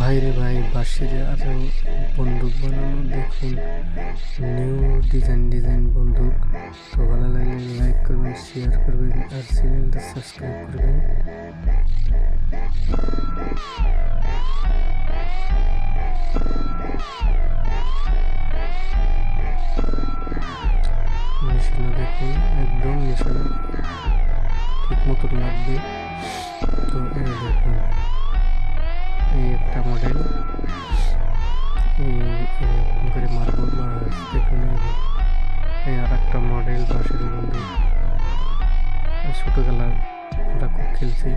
ভাই রে ভাই, বাঁশের আরো বন্দুক বানানো দেখুন, নিউ ডিজাইন বন্দুক। তো ভালো লাগলে লাইক করবেন, শেয়ার করবেন আর চ্যানেলটা সাবস্ক্রাইব করবেন। নিশানা দেখুন, একদম নিশানা ঠিক মতো লাগবে। তো এই দেখুন, এই একটা মডেল, এরকম করে মারবো বাস। দেখুন এই আর একটা মডেল বাঁশের বন্দুক, ছোটবেলা ওরা খুব খেলছি।